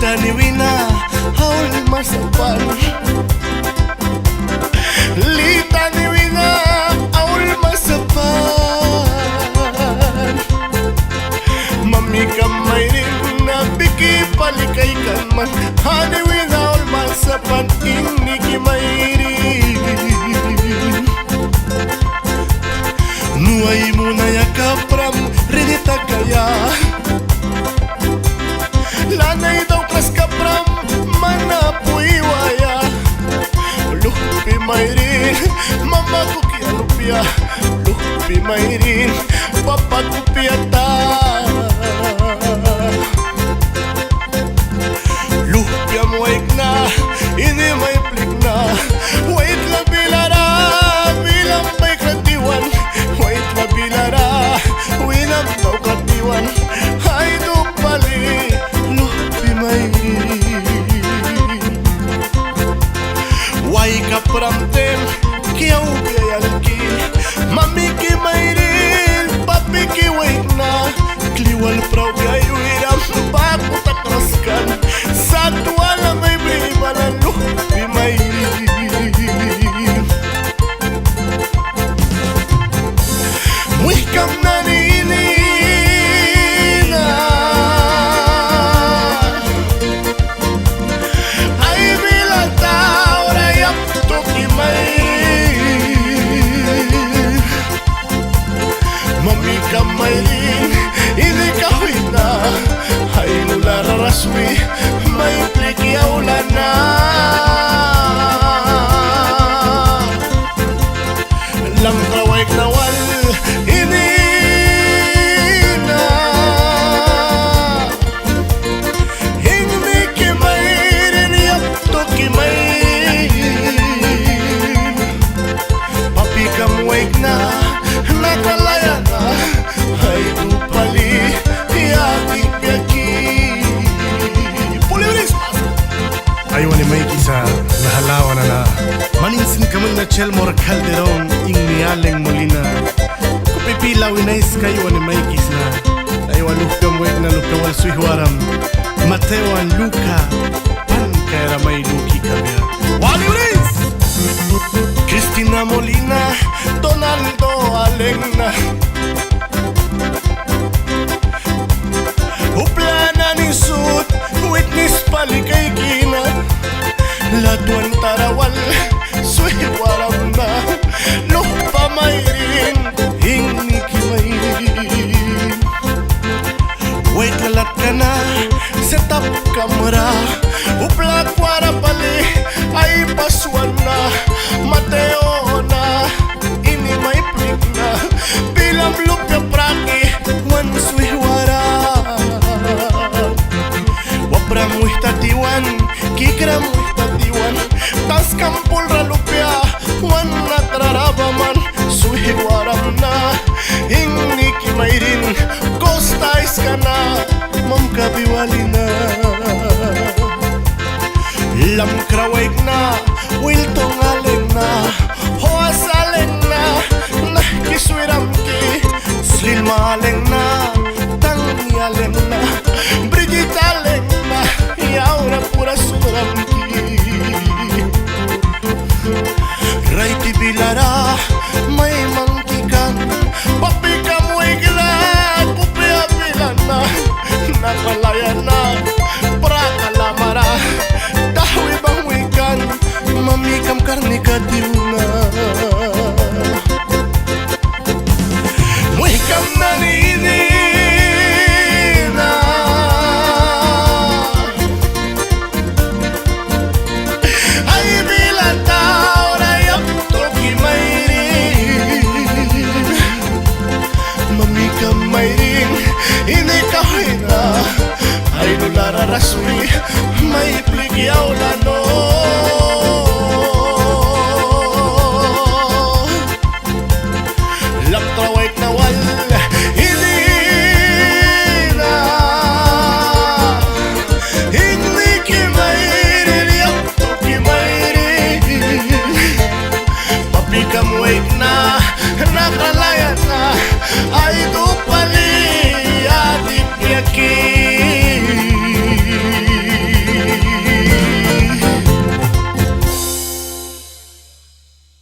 Lita ni wina haul masapan, Lita ni wina haul masapan. Mami kamay rin na biki palikaykan man, hani wina haul masapan ini kimayrin. Nuay muna yakapram rinita kaya, lanay daw kas kapram manapuiwaya. Lupi mayrin mama kukia lupia, lupi mayrin papa kupiata. Lupia muaik na ini may plik na, wait lang bilara bilang may katiwan, wait lang bilara winam daw katiwan. Ay dupali lupi mayrin, wai kapramtem kiyaw biyayalki, mami ki mayrin papi ki wait na, kliwal praw biyay wiram bago takraskan, satu alam may bribalan lupi mayrin. Wikam na ninina, ay bilang tao rayap to kimayrin. Mami kamayrin ini kawin na, ay nulararaswi may plikyaw na. Lang kaway knawal ini na, hindi kimayrin yak to kimayrin. Papi kamwag na nakalaya na, ay dupali yaki piyaki. Puliwis ayaw ni may kisa nahalawa na maninsin kaman na Chelmor Calderon ing nialeng Molina, kupipilaw inais kayo ni may kisa. Ayaw lukam wek na lukawal suihwaram Mateo an Luca pan kaya may luki kabya. Waliwis Cristina Molina, Donaldo Alengna, uplana ni sud witness palikay kina, latuan tarawal suiwaram na, lupa mayrin ini kimayrin. Wait lalat ka na setap kamera, upla kwara pali ay paswan na, Mateo na ini may plik na, bilang lupya praki wan suiwaram. Wapra muhtatiwan kikra muhtatiwan, tas kampul ralupya wan natrarabaman, suiwaram na ini kimayrin, kostais ka na mamkabiwali na. Lam kraweg na wiltong aleng na, hoas aleng na kiswiram ki, Slilma aleng na tangi aleng na, Brigitte aleng na yaura pura suram ki. Raiti bilara may mangkikan, papi kamuig na kupya bilana, nakalaya na prakalamara, dawi bang wikan mamikam karnika diuna. Wikam na ninina, ay bilang tao rayap to kimayrin. Mami kamayrin ini kahina, ay nulararaswi may pligyaw lano.